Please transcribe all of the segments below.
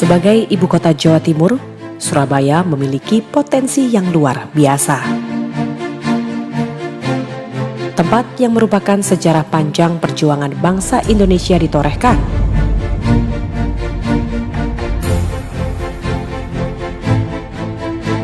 Sebagai ibu kota Jawa Timur, Surabaya memiliki potensi yang luar biasa. Tempat yang merupakan sejarah panjang perjuangan bangsa Indonesia ditorehkan.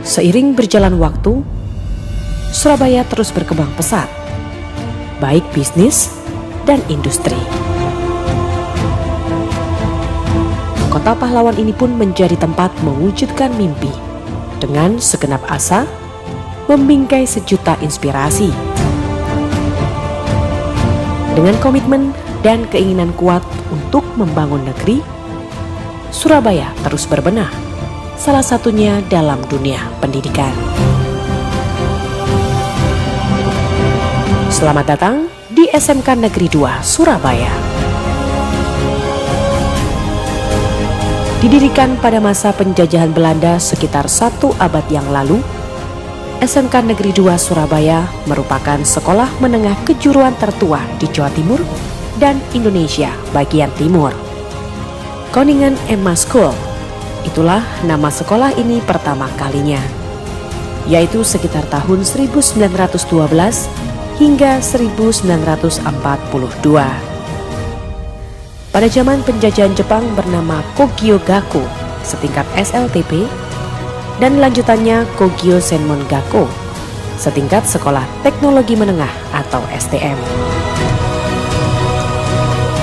Seiring berjalan waktu, Surabaya terus berkembang pesat, baik bisnis dan industri. Kota pahlawan ini pun menjadi tempat mewujudkan mimpi, dengan segenap asa, membingkai sejuta inspirasi. Dengan komitmen dan keinginan kuat untuk membangun negeri, Surabaya terus berbenah, salah satunya dalam dunia pendidikan. Selamat datang di SMK Negeri 2 Surabaya. Didirikan pada masa penjajahan Belanda sekitar 1 abad yang lalu, SMK Negeri 2 Surabaya merupakan sekolah menengah kejuruan tertua di Jawa Timur dan Indonesia bagian timur. Koningen Emma School, itulah nama sekolah ini pertama kalinya, yaitu sekitar tahun 1912 hingga 1942. Pada zaman penjajahan Jepang bernama Kogyo Gakko setingkat SLTP dan lanjutannya Kogyo Senmon Gakko setingkat Sekolah Teknologi Menengah atau STM.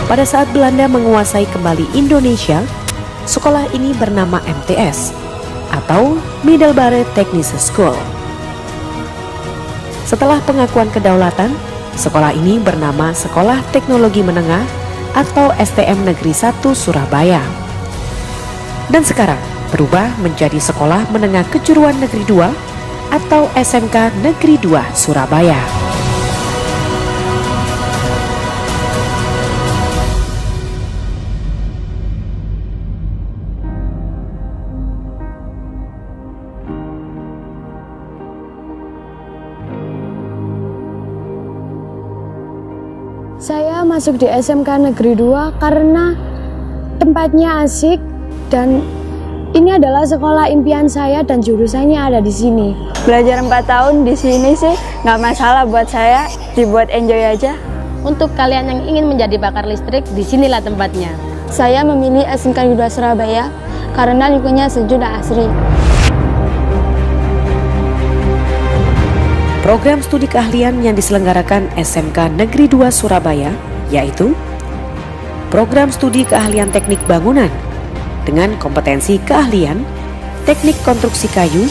Pada saat Belanda menguasai kembali Indonesia, sekolah ini bernama MTS atau Middelbare Technische School. Setelah pengakuan kedaulatan, sekolah ini bernama Sekolah Teknologi Menengah atau STM Negeri 1 Surabaya. Dan sekarang berubah menjadi Sekolah Menengah Kejuruan Negeri 2 atau SMK Negeri 2 Surabaya. Saya masuk di SMK Negeri 2 karena tempatnya asik dan ini adalah sekolah impian saya dan jurusannya ada di sini. Belajar 4 tahun di sini sih nggak masalah buat saya, dibuat enjoy aja. Untuk kalian yang ingin menjadi bakar listrik, disinilah tempatnya. Saya memilih SMK Negeri 2 Surabaya karena lingkungannya sejuk dan asri. Program studi keahlian yang diselenggarakan SMK Negeri 2 Surabaya yaitu Program Studi Keahlian Teknik Bangunan dengan kompetensi keahlian teknik konstruksi kayu,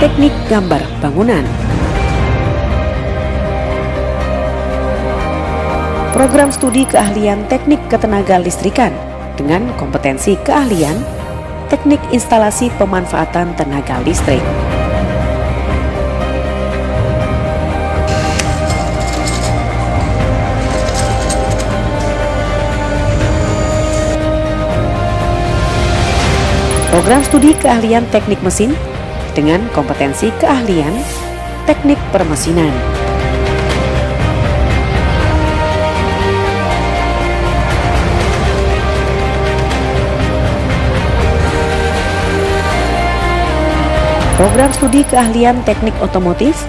teknik gambar bangunan. Program Studi Keahlian Teknik Ketenaga Listrikan dengan kompetensi keahlian teknik instalasi pemanfaatan tenaga listrik. Program studi keahlian teknik mesin dengan kompetensi keahlian teknik permesinan. Program studi keahlian teknik otomotif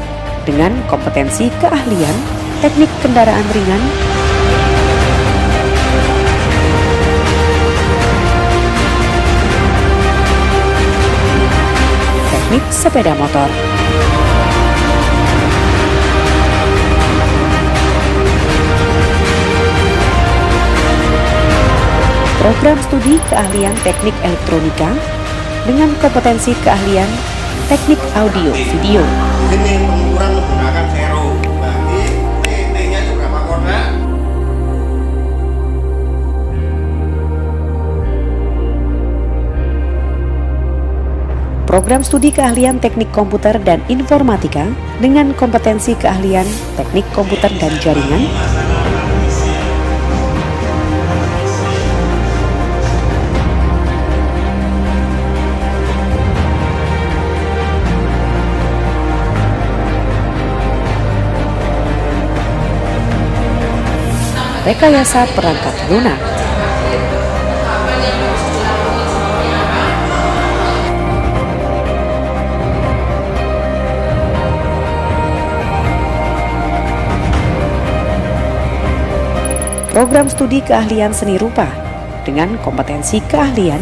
dengan kompetensi keahlian teknik kendaraan ringan, teknik sepeda motor. Program studi keahlian teknik elektronika dengan kompetensi keahlian teknik audio video. Ini pengukuran menggunakan sero. Berarti T-nya itu berapa kotak? Program studi keahlian teknik komputer dan informatika dengan kompetensi keahlian teknik komputer dan jaringan. rekayasa perangkat lunak. Program studi keahlian seni rupa dengan kompetensi keahlian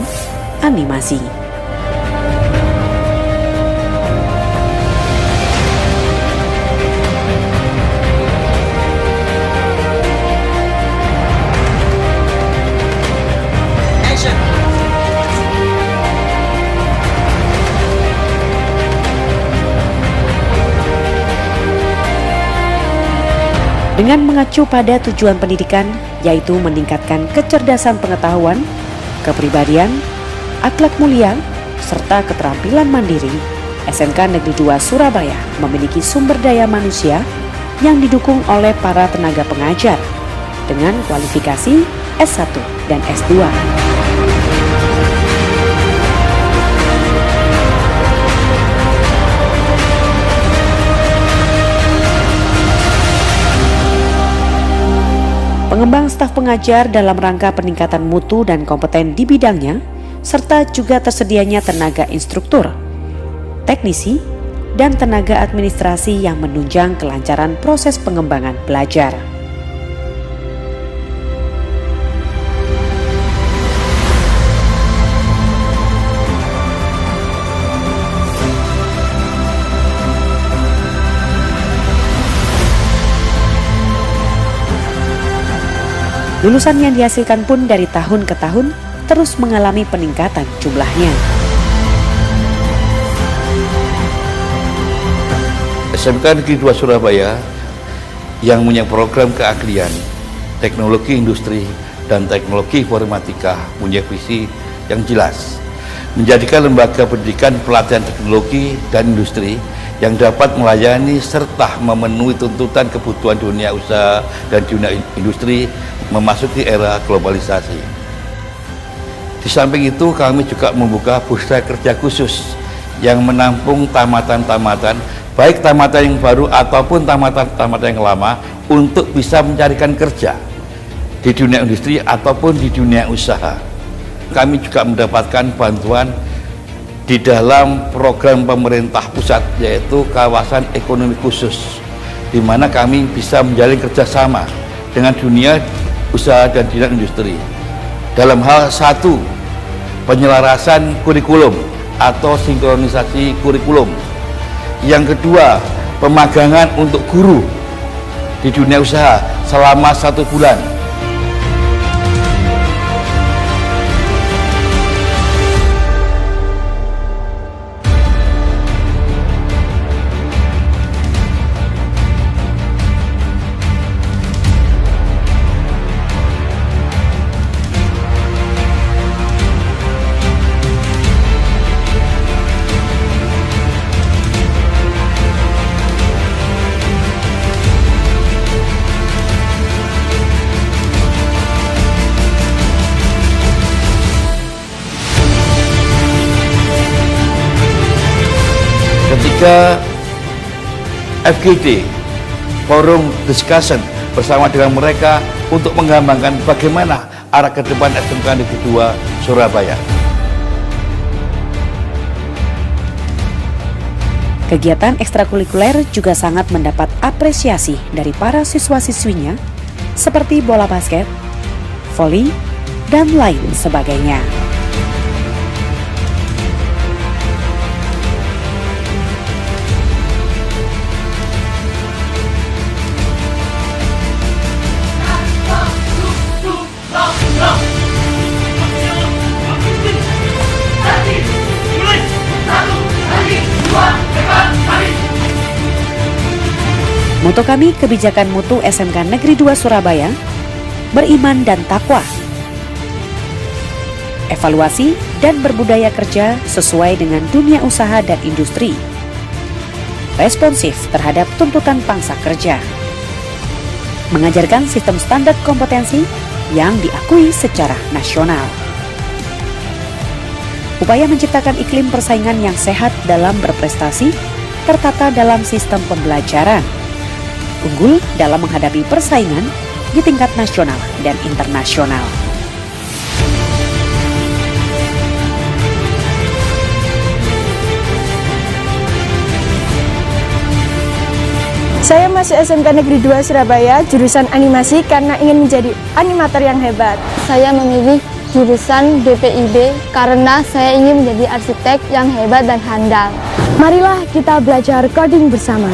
animasi. Dengan mengacu pada tujuan pendidikan, yaitu meningkatkan kecerdasan pengetahuan, kepribadian, akhlak mulia, serta keterampilan mandiri, SMK Negeri 2 Surabaya memiliki sumber daya manusia yang didukung oleh para tenaga pengajar dengan kualifikasi S1 dan S2. Pengembang staf pengajar dalam rangka peningkatan mutu dan kompeten di bidangnya, serta juga tersedianya tenaga instruktur, teknisi, dan tenaga administrasi yang menunjang kelancaran proses pengembangan belajar. Lulusan yang dihasilkan pun dari tahun ke tahun terus mengalami peningkatan jumlahnya. SMK Negeri 2 Surabaya yang punya program keahlian, teknologi industri, dan teknologi informatika punya visi yang jelas, menjadikan lembaga pendidikan pelatihan teknologi dan industri yang dapat melayani serta memenuhi tuntutan kebutuhan dunia usaha dan dunia industri memasuki era globalisasi. Di samping itu, kami juga membuka bursa kerja khusus yang menampung tamatan-tamatan, baik tamatan yang baru ataupun tamatan-tamatan yang lama, untuk bisa mencarikan kerja di dunia industri ataupun di dunia usaha. Kami juga mendapatkan bantuan di dalam program pemerintah pusat, yaitu kawasan ekonomi khusus, di mana kami bisa menjalin kerjasama dengan dunia usaha dan dunia industri dalam hal satu, penyelarasan kurikulum atau sinkronisasi kurikulum. Yang kedua, pemagangan untuk guru di dunia usaha selama 1 bulan. Ketiga, FGD, Forum Discussion, bersama dengan mereka untuk mengembangkan bagaimana arah ke depan SMK Negeri 2 Surabaya. Kegiatan ekstrakurikuler juga sangat mendapat apresiasi dari para siswa-siswinya, seperti bola basket, voli, dan lain sebagainya. Moto kami kebijakan mutu SMK Negeri 2 Surabaya, beriman dan takwa, evaluasi dan berbudaya kerja sesuai dengan dunia usaha dan industri, responsif terhadap tuntutan pangsa kerja, mengajarkan sistem standar kompetensi yang diakui secara nasional, upaya menciptakan iklim persaingan yang sehat dalam berprestasi, tertata dalam sistem pembelajaran, unggul dalam menghadapi persaingan di tingkat nasional dan internasional. Saya masuk SMK Negeri 2 Surabaya, jurusan animasi karena ingin menjadi animator yang hebat. Saya memilih jurusan DPIB karena saya ingin menjadi arsitek yang hebat dan handal. Marilah kita belajar coding bersama.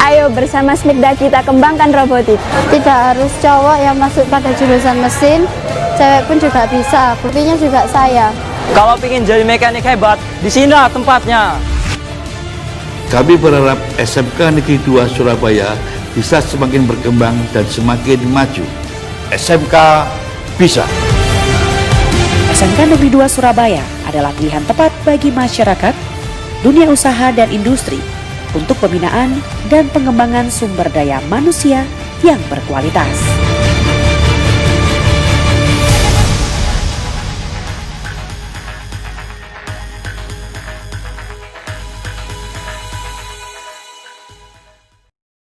Ayo bersama Smikda kita kembangkan robotik. Tidak harus cowok yang masuk pada jurusan mesin, cewek pun juga bisa, buktinya juga saya. Kalau ingin jadi mekanik hebat, di sinilah tempatnya. Kami berharap SMK Negeri 2 Surabaya bisa semakin berkembang dan semakin maju. SMK bisa. SMK Negeri 2 Surabaya adalah pilihan tepat bagi masyarakat, dunia usaha dan industri untuk pembinaan dan pengembangan sumber daya manusia yang berkualitas.